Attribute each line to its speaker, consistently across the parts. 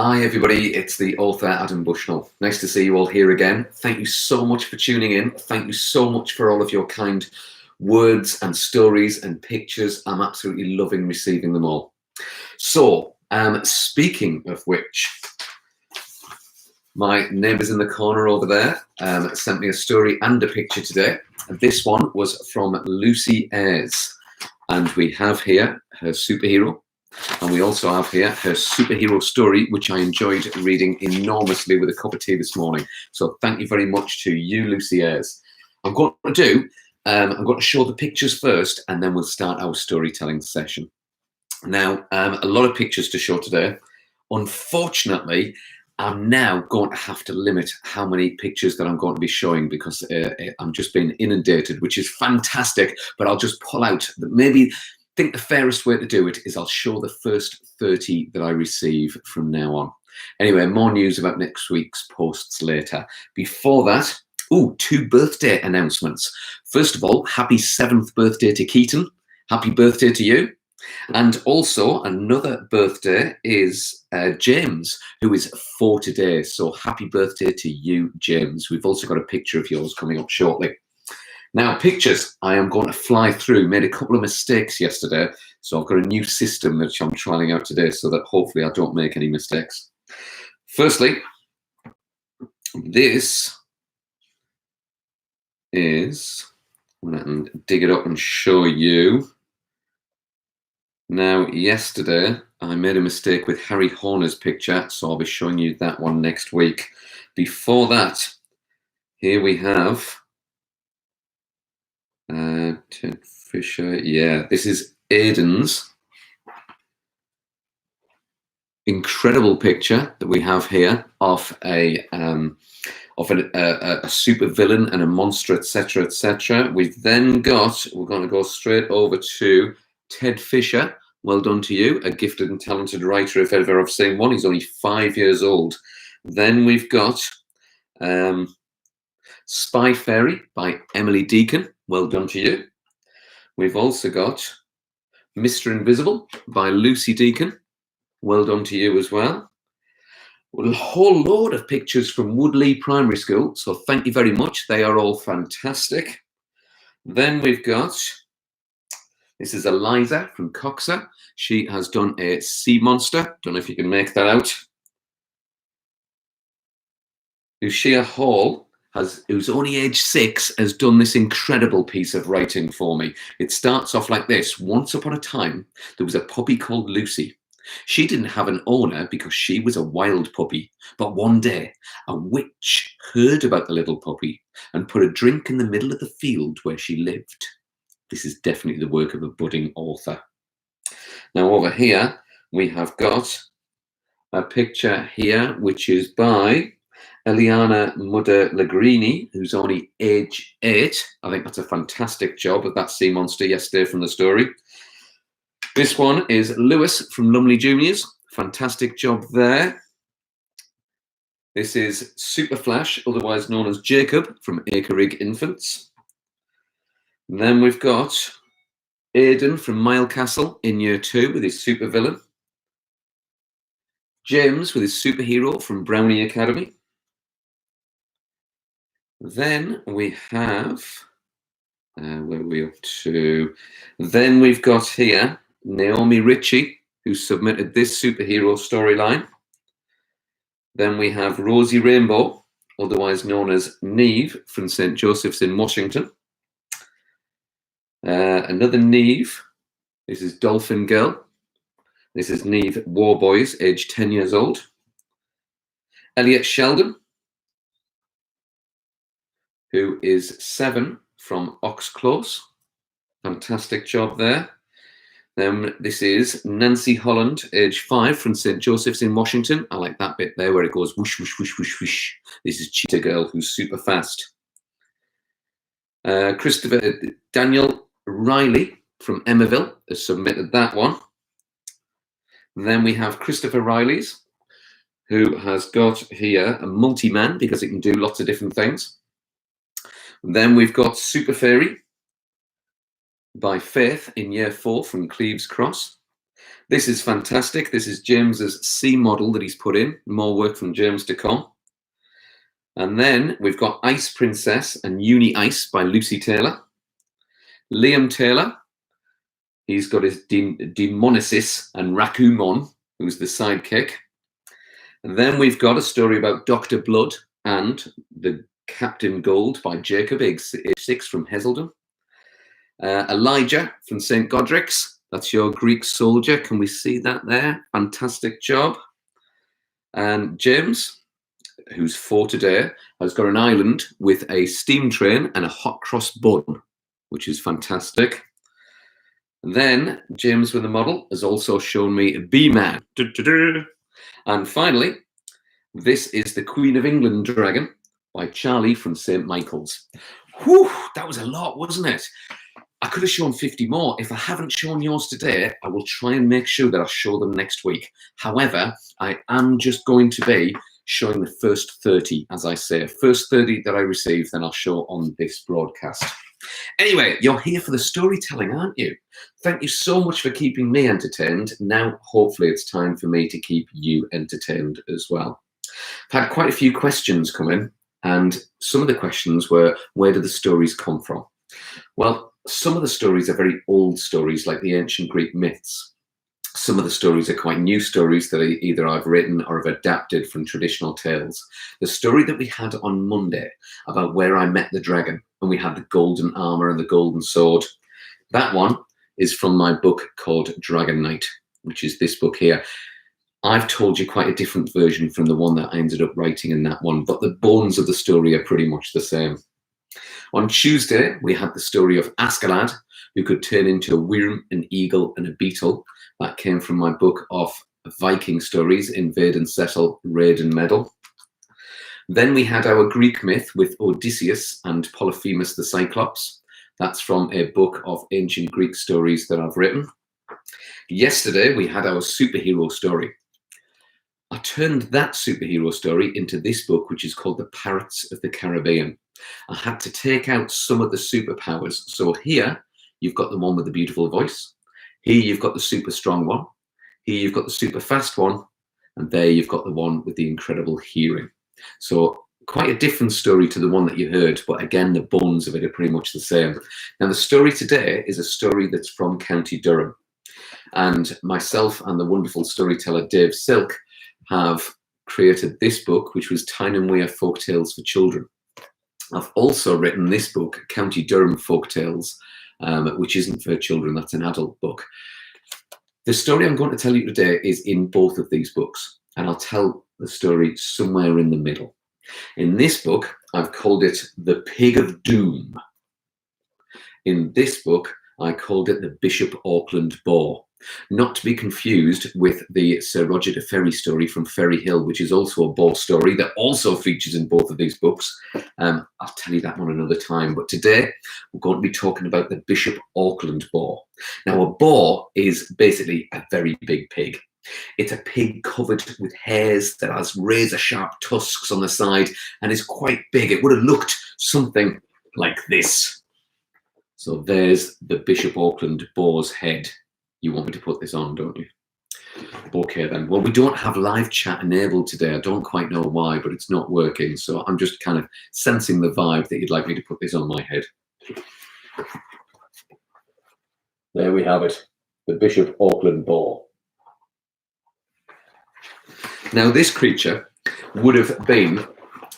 Speaker 1: Hi everybody, it's the author Adam Bushnell. Nice to see you all here again. Thank you so much for tuning in. Thank you so much for all of your kind words and stories and pictures. I'm absolutely loving receiving them all. So, speaking of which, my neighbours in the corner over there sent me a story and a picture today. This one was from Lucy Ayres, and we have here her superhero. And we also have here her superhero story, which I enjoyed reading enormously with a cup of tea this morning. So thank you very much to you, Lucy Ayres. I'm going to show the pictures first, and then we'll start our storytelling session. Now, a lot of pictures to show today. Unfortunately, I'm now going to have to limit how many pictures that I'm going to be showing because I'm just being inundated, which is fantastic. But I'll just pull out maybe. I think the fairest way to do it is I'll show the first 30 that I receive from now on. Anyway, more news about next week's posts later. Before that, two birthday announcements. First of all, happy 7th birthday to Keaton. Happy birthday to you. And also another birthday is James, who is 4 today. So happy birthday to you, James. We've also got a picture of yours coming up shortly. Now, pictures, I am going to fly through. Made a couple of mistakes yesterday, so I've got a new system that I'm trialing out today so that hopefully I don't make any mistakes. Firstly, this is, I'm going to dig it up and show you. Now, yesterday, I made a mistake with Harry Horner's picture, so I'll be showing you that one next week. Before that, here we have Ted Fisher. Yeah, this is Aiden's incredible picture that we have here of a super villain and a monster, etc., etc. We've then got, we're going to go straight over to Ted Fisher. Well done to you, a gifted and talented writer if ever I've seen one. He's only 5 years old. Then we've got Spy Fairy by Emily Deacon. Well done to you. We've also got Mr. Invisible by Lucy Deacon. Well done to you as well. A whole load of pictures from Woodley Primary School, so thank you very much. They are all fantastic. Then we've got, this is Eliza from Coxer. She has done a sea monster. Don't know if you can make that out. Lucia Hall, who's only age 6, has done this incredible piece of writing for me. It starts off like this. Once upon a time, there was a puppy called Lucy. She didn't have an owner because she was a wild puppy. But one day, a witch heard about the little puppy and put a drink in the middle of the field where she lived. This is definitely the work of a budding author. Now over here, we have got a picture here, which is by Eliana Mudder-Legrini, who's only age 8. I think that's a fantastic job of that sea monster yesterday from the story. This one is Lewis from Lumley Juniors. Fantastic job there. This is Super Flash, otherwise known as Jacob from Acre-Rig Infants. And then we've got Aidan from Mile Castle in Year 2 with his supervillain. James with his superhero from Brownie Academy. Then we have, where are we up to? Then we've got here Naomi Ritchie, who submitted this superhero storyline. Then we have Rosie Rainbow, otherwise known as Neve from St. Joseph's in Washington. Another Neve, this is Dolphin Girl. This is Neve Warboys, age 10 years old. Elliot Sheldon, who is 7 from Ox Close. Fantastic job there. Then this is Nancy Holland, age 5 from St. Joseph's in Washington. I like that bit there where it goes whoosh, whoosh, whoosh, whoosh, whoosh. This is Cheetah Girl, who's super fast. Daniel Riley from Emmaville has submitted that one. And then we have Christopher Riley's, who has got here a multi-man because it can do lots of different things. And then we've got Super Fairy by Faith in Year 4 from Cleves Cross. This is fantastic. This is James's C model that he's put in. More work from James to come. And then we've got Ice Princess and Uni Ice by Lucy Taylor. Liam Taylor, he's got his Demonesis and Rakumon, who's the sidekick. And then we've got a story about Dr. Blood and the Captain Gold by Jacob, age 6 from Heselden. Elijah from St. Godric's, that's your Greek soldier. Can we see that there? Fantastic job. And James, who's 4 today, has got an island with a steam train and a hot cross bun, which is fantastic. And then James with the model has also shown me B-Man. And finally, this is the Queen of England dragon by Charlie from St. Michael's. Whew, that was a lot, wasn't it? I could have shown 50 more. If I haven't shown yours today, I will try and make sure that I show them next week. However, I am just going to be showing the first 30, as I say. First 30 that I receive, then I'll show on this broadcast. Anyway, you're here for the storytelling, aren't you? Thank you so much for keeping me entertained. Now, hopefully, it's time for me to keep you entertained as well. I've had quite a few questions come in, and some of the questions were, where do the stories come from? Well, some of the stories are very old stories, like the ancient Greek myths. Some of the stories are quite new stories that either I've written or have adapted from traditional tales. The story that we had on Monday about where I met the dragon and we had the golden armor and the golden sword, that one is from my book called Dragon Knight, which is this book here. I've told you quite a different version from the one that I ended up writing in that one, but the bones of the story are pretty much the same. On Tuesday, we had the story of Askeladd, who could turn into a worm, an eagle, and a beetle. That came from my book of Viking stories, Invade and Settle, Raid and Meddle. Then we had our Greek myth with Odysseus and Polyphemus the Cyclops. That's from a book of ancient Greek stories that I've written. Yesterday, we had our superhero story. I turned that superhero story into this book, which is called The Pirates of the Caribbean. I had to take out some of the superpowers. So here, you've got the one with the beautiful voice. Here, you've got the super strong one. Here, you've got the super fast one. And there, you've got the one with the incredible hearing. So quite a different story to the one that you heard. But again, the bones of it are pretty much the same. Now, the story today is a story that's from County Durham. And myself and the wonderful storyteller Dave Silk have created this book, which was Tyne and Weir Folktales for Children. I've also written this book, County Durham Folktales, which isn't for children, that's an adult book. The story I'm going to tell you today is in both of these books, and I'll tell the story somewhere in the middle. In this book, I've called it The Pig of Doom. In this book, I called it The Bishop Auckland Boar. Not to be confused with the Sir Roger de Ferry story from Ferry Hill, which is also a boar story that also features in both of these books. I'll tell you that one another time. But today, we're going to be talking about the Bishop Auckland Boar. Now, a boar is basically a very big pig. It's a pig covered with hairs that has razor-sharp tusks on the side and is quite big. It would have looked something like this. So there's the Bishop Auckland Boar's head. You want me to put this on, don't you? Okay then. Well, we don't have live chat enabled today. I don't quite know why, but it's not working. So I'm just kind of sensing the vibe that you'd like me to put this on my head. There we have it. The Bishop Auckland Boar. Now, this creature would have been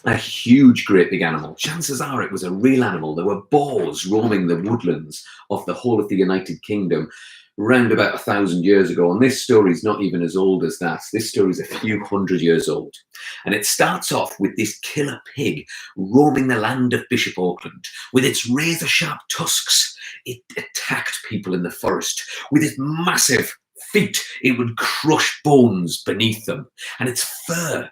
Speaker 1: a huge, great big animal. Chances are it was a real animal. There were boars roaming the woodlands of the whole of the United Kingdom around about 1,000 years ago. And this story is not even as old as that. This story is a few hundred years old. And it starts off with this killer pig roaming the land of Bishop Auckland. With its razor-sharp tusks, it attacked people in the forest. With its massive feet, it would crush bones beneath them. And its fur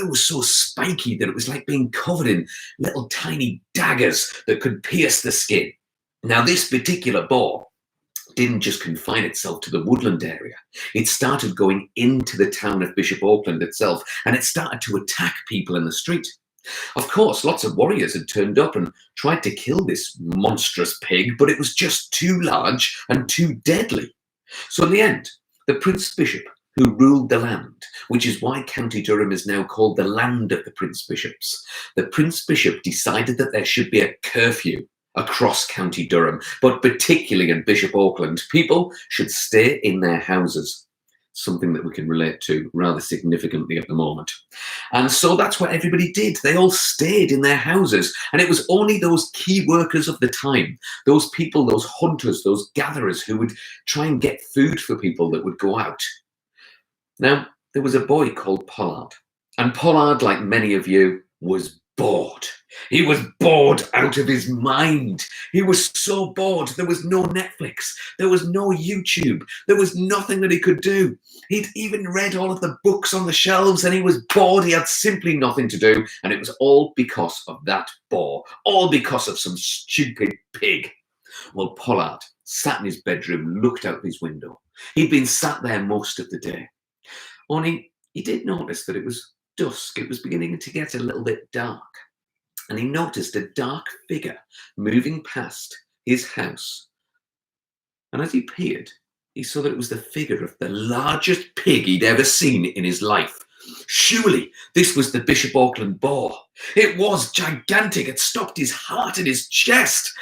Speaker 1: was so spiky that it was like being covered in little tiny daggers that could pierce the skin. Now, this particular boar didn't just confine itself to the woodland area. It started going into the town of Bishop Auckland itself, and it started to attack people in the street. Of course, lots of warriors had turned up and tried to kill this monstrous pig, but it was just too large and too deadly. So in the end, The Prince Bishop who ruled the land, which is why County Durham is now called the land of the Prince Bishops. The Prince Bishop decided that there should be a curfew across County Durham, but particularly in Bishop Auckland, people should stay in their houses. Something that we can relate to rather significantly at the moment. And so that's what everybody did. They all stayed in their houses. And it was only those key workers of the time, those people, those hunters, those gatherers who would try and get food for people that would go out. Now, there was a boy called Pollard. And Pollard, like many of you, was bored. He was bored out of his mind. He was so bored. There was no Netflix. There was no YouTube. There was nothing that he could do. He'd even read all of the books on the shelves and he was bored. He had simply nothing to do. And it was all because of that boar. All because of some stupid pig. Well, Pollard sat in his bedroom, looked out his window. He'd been sat there most of the day. Only he did notice that it was dusk. It was beginning to get a little bit dark. And he noticed a dark figure moving past his house. And as he peered, he saw that it was the figure of the largest pig he'd ever seen in his life. Surely this was the Bishop Auckland Boar. It was gigantic. It stopped his heart in his chest.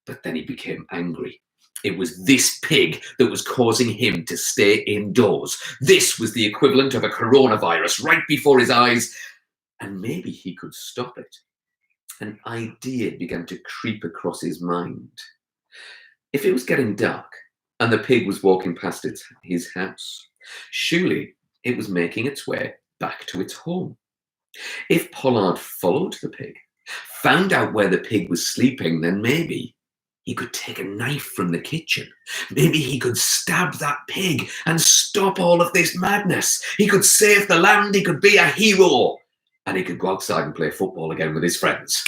Speaker 1: But then he became angry. It was this pig that was causing him to stay indoors. This was the equivalent of a coronavirus right before his eyes. And maybe he could stop it. An idea began to creep across his mind. If it was getting dark and the pig was walking past his house, surely it was making its way back to its home. If Pollard followed the pig, found out where the pig was sleeping, then maybe he could take a knife from the kitchen. Maybe he could stab that pig and stop all of this madness. He could save the land. He could be a hero. And he could go outside and play football again with his friends.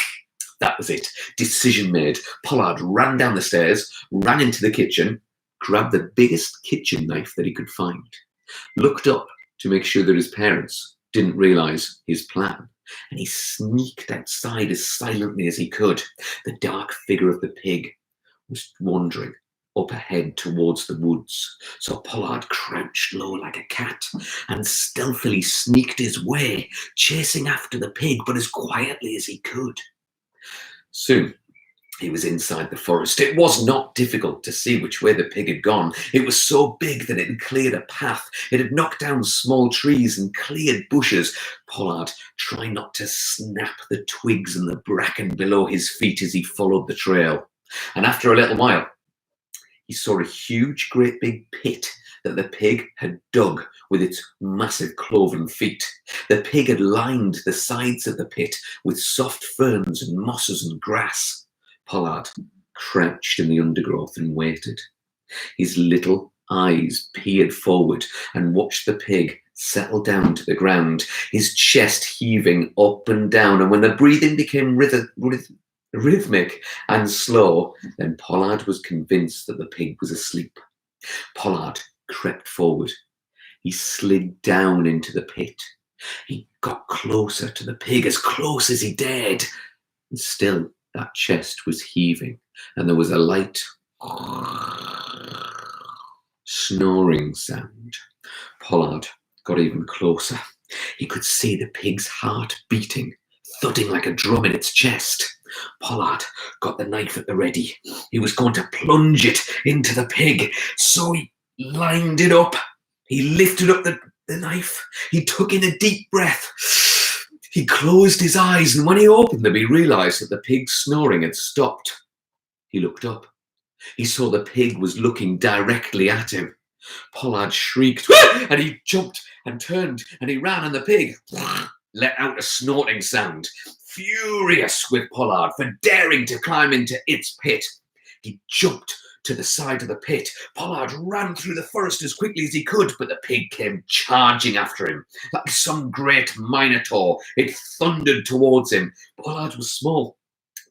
Speaker 1: That was it. Decision made. Pollard ran down the stairs, ran into the kitchen, grabbed the biggest kitchen knife that he could find, looked up to make sure that his parents didn't realize his plan, and he sneaked outside as silently as he could. The dark figure of the pig was wandering up ahead towards the woods. So Pollard crouched low like a cat and stealthily sneaked his way, chasing after the pig, but as quietly as he could. Soon, he was inside the forest. It was not difficult to see which way the pig had gone. It was so big that it had cleared a path. It had knocked down small trees and cleared bushes. Pollard tried not to snap the twigs and the bracken below his feet as he followed the trail. And after a little while, he saw a huge, great big pit that the pig had dug with its massive cloven feet. The pig had lined the sides of the pit with soft ferns and mosses and grass. Pollard crouched in the undergrowth and waited. His little eyes peered forward and watched the pig settle down to the ground, his chest heaving up and down. And when the breathing became rhythmic and slow, then Pollard was convinced that the pig was asleep. Pollard crept forward. He slid down into the pit. He got closer to the pig, as close as he dared. And still, that chest was heaving, and there was a light snoring sound. Pollard got even closer. He could see the pig's heart beating, thudding like a drum in its chest. Pollard got the knife at the ready. He was going to plunge it into the pig, so he lined it up. He lifted up the knife. He took in a deep breath. He closed his eyes, and when he opened them, he realized that the pig's snoring had stopped. He looked up. He saw the pig was looking directly at him. Pollard shrieked, and he jumped and turned, and he ran, and the pig let out a snorting sound. Furious with Pollard for daring to climb into its pit, he jumped to the side of the pit. Pollard ran through the forest as quickly as he could, but the pig came charging after him. Like some great minotaur, it thundered towards him. Pollard was small.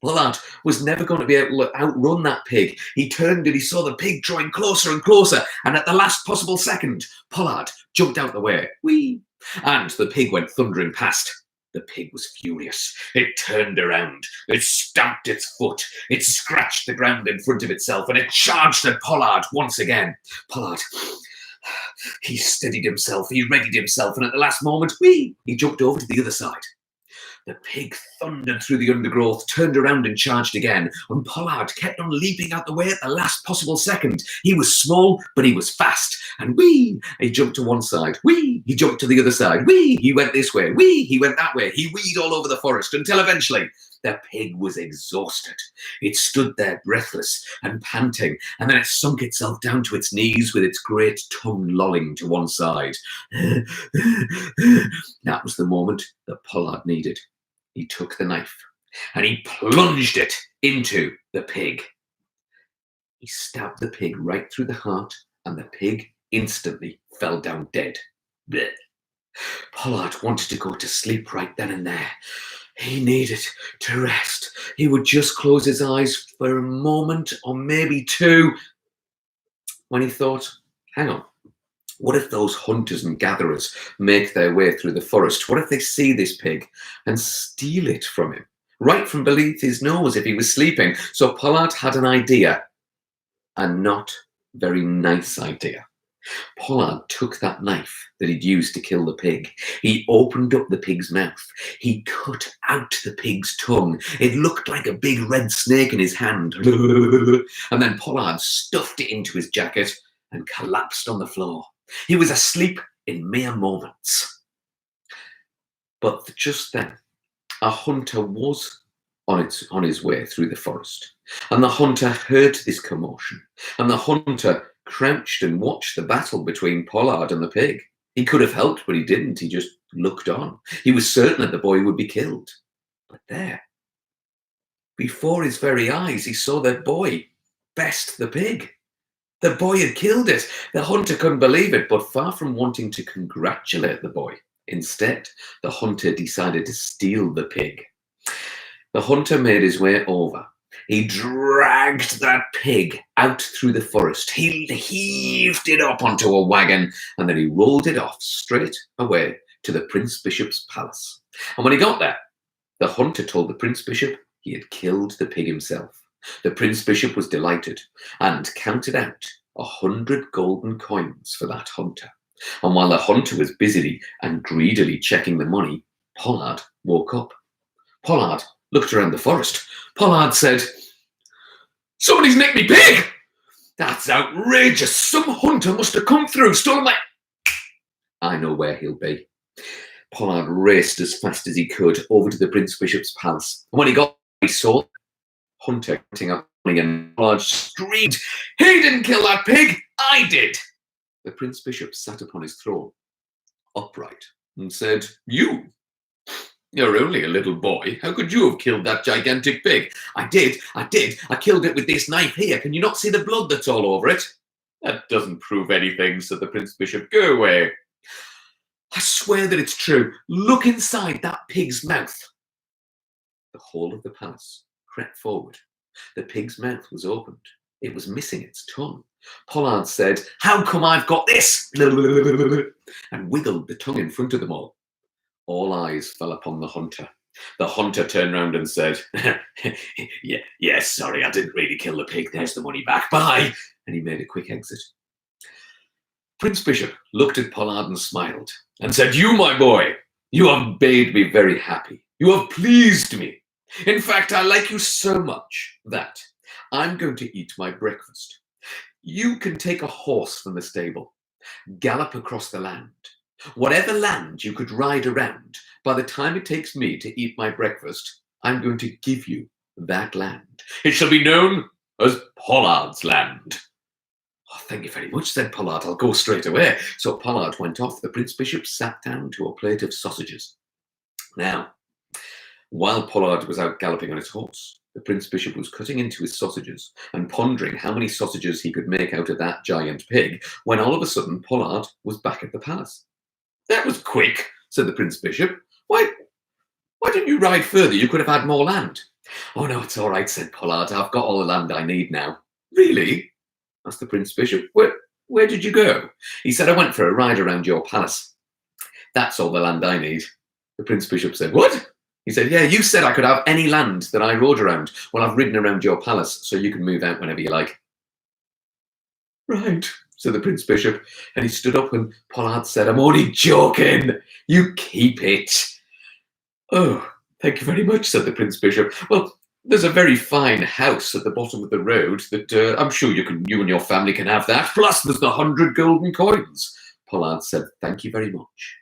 Speaker 1: Pollard was never going to be able to outrun that pig. He turned and he saw the pig drawing closer and closer, and at the last possible second, Pollard jumped out the way. Whee! And the pig went thundering past. The pig was furious. It turned around. It stamped its foot. It scratched the ground in front of itself, and it charged at Pollard once again. Pollard He steadied himself, he readied himself, and at the last moment, whee, he jumped over to the other side. The pig thundered through the undergrowth, turned around and charged again, and Pollard kept on leaping out the way at the last possible second. He was small, but he was fast, and whee, he jumped to one side, whee, he jumped to the other side, whee, he went this way, whee, he went that way, he weed all over the forest, until eventually the pig was exhausted. It stood there breathless and panting, and then it sunk itself down to its knees with its great tongue lolling to one side. That was the moment that Pollard needed. He took the knife and he plunged it into the pig. He stabbed the pig right through the heart, and the pig instantly fell down dead. Blech. Pollard wanted to go to sleep right then and there. He needed to rest. He would just close his eyes for a moment or maybe two when he thought, hang on, what if those hunters and gatherers make their way through the forest? What if they see this pig and steal it from him, right from beneath his nose if he was sleeping? So Pollard had an idea, a not very nice idea. Pollard took that knife that he'd used to kill the pig. He opened up the pig's mouth. He cut out the pig's tongue. It looked like a big red snake in his hand. And then Pollard stuffed it into his jacket and collapsed on the floor. He was asleep in mere moments. But just then, a hunter was on his way through the forest. And the hunter heard this commotion. And the hunter crouched and watched the battle between Pollard and the pig. He could have helped, but he didn't. He just looked on. He was certain that the boy would be killed. But there, before his very eyes, he saw the boy best the pig. The boy had killed it. The hunter couldn't believe it, but far from wanting to congratulate the boy, instead, the hunter decided to steal the pig. The hunter made his way over. He dragged that pig out through the forest. He heaved it up onto a wagon, and then he rolled it off straight away to the Prince Bishop's palace. And when he got there, the hunter told the Prince Bishop he had killed the pig himself. The Prince Bishop was delighted and counted out 100 golden coins for that hunter. And while the hunter was busily and greedily checking the money, Pollard woke up. Pollard looked around the forest. Pollard said, "Somebody's nicked me pig! That's outrageous! Some hunter must have come through, stolen my..." I know where he'll be. Pollard raced as fast as he could over to the Prince Bishop's palace. And when he got there, he saw hunter cutting up money, and Pollard screamed, "He didn't kill that pig! I did!" The Prince Bishop sat upon his throne, upright, and said, You're only a little boy. How could you have killed that gigantic pig?" I did. I killed it with this knife here. Can you not see the blood that's all over it?" "That doesn't prove anything," said the Prince Bishop. "Go away." "I swear that it's true. Look inside that pig's mouth." The whole of the palace crept forward. The pig's mouth was opened. It was missing its tongue. Pollard said, "How come I've got this?" and wiggled the tongue in front of them all. All eyes fell upon the hunter. The hunter turned round and said, Yes, sorry, I didn't really kill the pig. There's the money back. Bye." And he made a quick exit. Prince Bishop looked at Pollard and smiled and said, "You, my boy, you have made me very happy. You have pleased me. In fact, I like you so much that I'm going to eat my breakfast. You can take a horse from the stable, gallop across the land. Whatever land you could ride around, by the time it takes me to eat my breakfast, I'm going to give you that land. It shall be known as Pollard's land." "Oh, thank you very much," said Pollard. "I'll go straight away." So Pollard went off. The Prince Bishop sat down to a plate of sausages. Now, while Pollard was out galloping on his horse, the Prince Bishop was cutting into his sausages and pondering how many sausages he could make out of that giant pig, when all of a sudden Pollard was back at the palace. "That was quick," said the Prince Bishop. Why didn't you ride further? You could have had more land." "Oh, no, it's all right," said Pollard. "I've got all the land I need now." "Really?" asked the Prince Bishop. Where did you go?" He said, "I went for a ride around your palace. That's all the land I need." The Prince Bishop said, "What?" He said, "Yeah, you said I could have any land that I rode around. Well, I've ridden around your palace, so you can move out whenever you like." "Right," said the Prince Bishop, and he stood up and Pollard said, I'm only joking. You keep it. Oh, thank you very much, said the Prince Bishop. Well, there's a very fine house at the bottom of the road that I'm sure you and your family can have that. Plus, there's the 100 golden coins. Pollard said, thank you very much.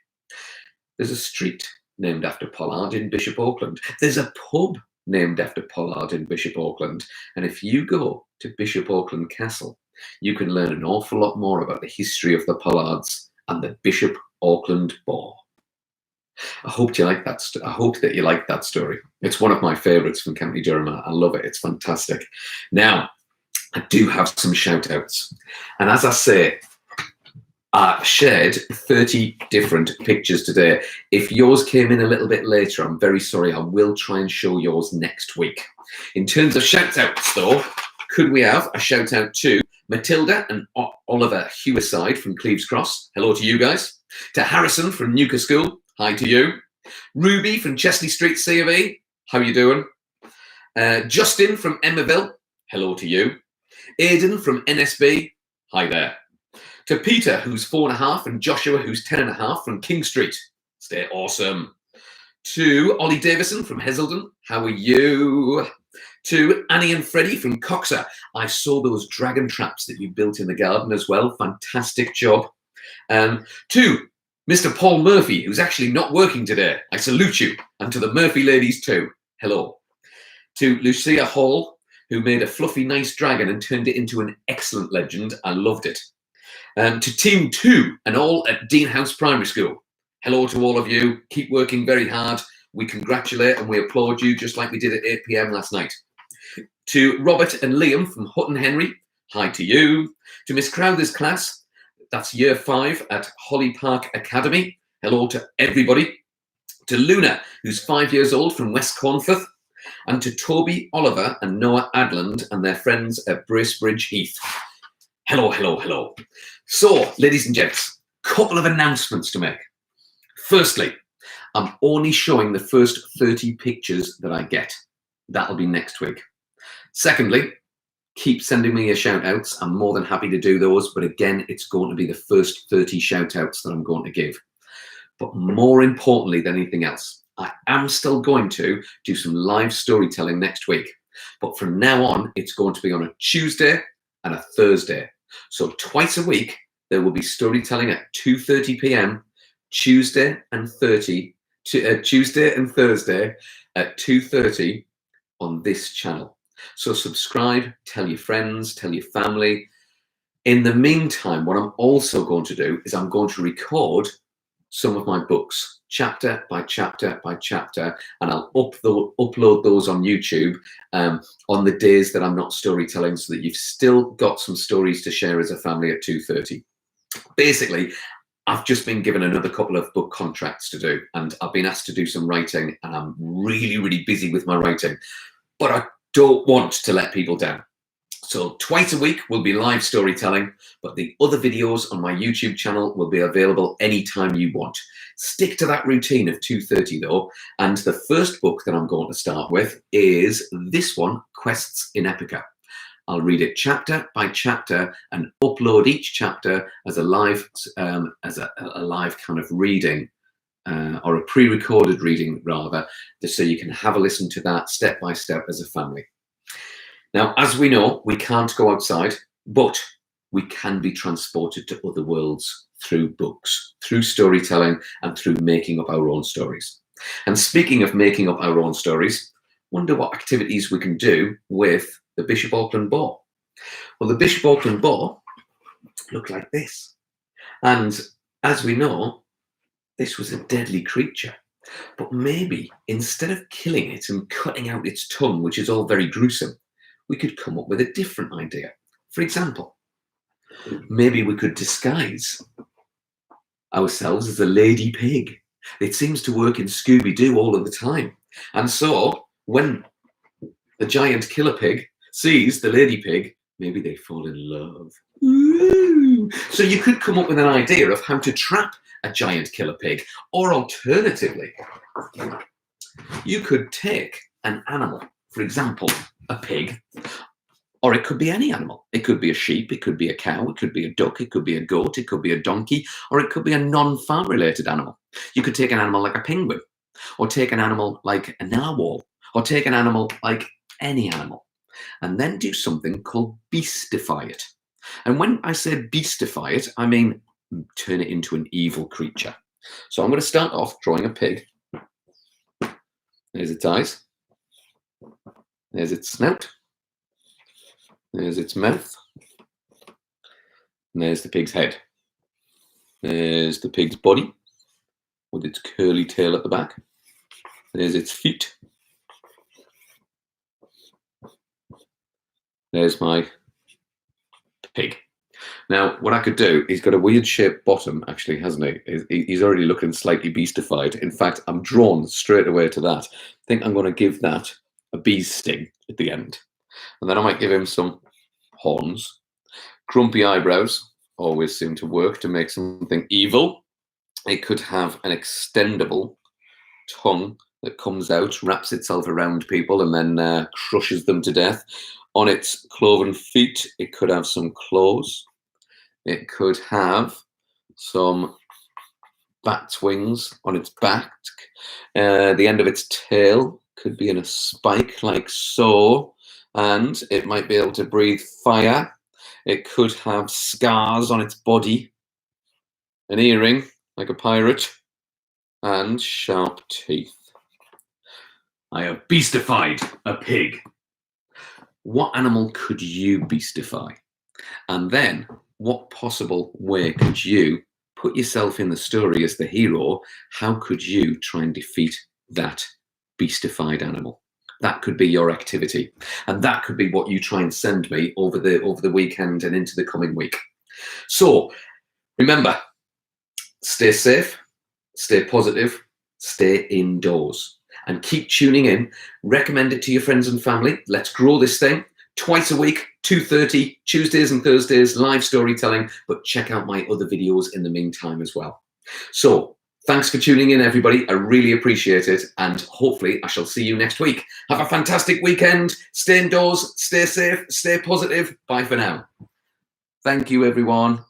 Speaker 1: There's a street named after Pollard in Bishop Auckland. There's a pub named after Pollard in Bishop Auckland. And if you go to Bishop Auckland Castle, you can learn an awful lot more about the history of the Pollards and the Bishop Auckland Boar. I hope you like that. I hope that you like that story. It's one of my favourites from County Durham. I love it. It's fantastic. Now, I do have some shout outs. And as I say, I shared 30 different pictures today. If yours came in a little bit later, I'm very sorry. I will try and show yours next week. In terms of shout outs, though, could we have a shout out to Matilda and Oliver Hewaside from Cleves Cross? Hello to you guys. To Harrison from Newcastle School. Hi to you. Ruby from Chesley Street C of E. How you doing? Justin from Emmaville. Hello to you. Aidan from NSB. Hi there. To Peter, who's 4.5, and Joshua, who's 10.5 from King Street. Stay awesome. To Ollie Davison from Heselden. How are you? To Annie and Freddie from Coxer. I saw those dragon traps that you built in the garden as well. Fantastic job. To Mr. Paul Murphy, who's actually not working today. I salute you. And to the Murphy ladies too. Hello. To Lucia Hall, who made a fluffy, nice dragon and turned it into an excellent legend. I loved it. To Team 2 and all at Dean House Primary School. Hello to all of you. Keep working very hard. We congratulate and we applaud you just like we did at 8 p.m. last night. To Robert and Liam from Hutton Henry. Hi to you. To Miss Crowther's class. That's Year 5 at Holly Park Academy. Hello to everybody. To Luna, who's 5 years old from West Cornforth. And to Toby Oliver and Noah Adland and their friends at Bracebridge Heath. Hello, hello, hello. So, ladies and gents, couple of announcements to make. Firstly, I'm only showing the first 30 pictures that I get. That'll be next week. Secondly, keep sending me your shout outs. I'm more than happy to do those. But again, it's going to be the first 30 shout outs that I'm going to give. But more importantly than anything else, I am still going to do some live storytelling next week. But from now on, it's going to be on a Tuesday and a Thursday. So twice a week, there will be storytelling at 2:30 p.m. Tuesday and Thursday at 2:30 on this channel. So subscribe, tell your friends, tell your family. In the meantime, what I'm also going to do is I'm going to record some of my books, chapter by chapter by chapter, and I'll upload those on YouTube on the days that I'm not storytelling, so that you've still got some stories to share as a family at 2:30. Basically, I've just been given another couple of book contracts to do, and I've been asked to do some writing, and I'm really, really busy with my writing, but I don't want to let people down. So twice a week will be live storytelling, but the other videos on my YouTube channel will be available anytime you want. Stick to that routine of 2:30 though. And the first book that I'm going to start with is this one, Quests in Epica. I'll read it chapter by chapter and upload each chapter as a live kind of reading, or a pre-recorded reading rather, just so you can have a listen to that step by step as a family. Now, as we know, we can't go outside, but we can be transported to other worlds through books, through storytelling, and through making up our own stories. And speaking of making up our own stories, wonder what activities we can do with the Bishop Auckland Boar. Well, the Bishop Auckland Boar looked like this. And as we know, this was a deadly creature. But maybe instead of killing it and cutting out its tongue, which is all very gruesome, we could come up with a different idea. For example, maybe we could disguise ourselves as a lady pig. It seems to work in Scooby-Doo all of the time. And so when the giant killer pig sees the lady pig, maybe they fall in love. Ooh. So you could come up with an idea of how to trap a giant killer pig. Or alternatively, you could take an animal, for example, a pig, Or it could be any animal. It could be a sheep, it could be a cow, it could be a duck, it could be a goat, it could be a donkey, or it could be a non-farm related animal. You could take an animal like a penguin, or take an animal like a narwhal, or take an animal like any animal, and then do something called beastify it. And when I say beastify it, I mean turn it into an evil creature. So I'm going to start off drawing a pig. There's its eyes. There's its snout. There's its mouth. And there's the pig's head. There's the pig's body with its curly tail at the back. There's its feet. There's my pig. Now, what I could do, he's got a weird shaped bottom, actually, hasn't he? He's already looking slightly beastified. In fact, I'm drawn straight away to that. I think I'm going to give that a bee's sting at the end. And then I might give him some horns. Grumpy eyebrows always seem to work to make something evil. It could have an extendable tongue that comes out, wraps itself around people, and then crushes them to death. On its cloven feet, it could have some claws. It could have some bat's wings on its back. The end of its tail could be in a spike like so, and it might be able to breathe fire. It could have scars on its body, an earring like a pirate, and sharp teeth. I have beastified a pig. What animal could you beastify? And then what possible way could you put yourself in the story as the hero? How could you try and defeat that beastified animal? That could be your activity. And that could be what you try and send me over the weekend and into the coming week. So remember, stay safe, stay positive, stay indoors. And keep tuning in. Recommend it to your friends and family. Let's grow this thing. Twice a week, 2:30, Tuesdays and Thursdays, live storytelling. But check out my other videos in the meantime as well. So thanks for tuning in, everybody. I really appreciate it. And hopefully I shall see you next week. Have a fantastic weekend. Stay indoors, stay safe, stay positive. Bye for now. Thank you, everyone.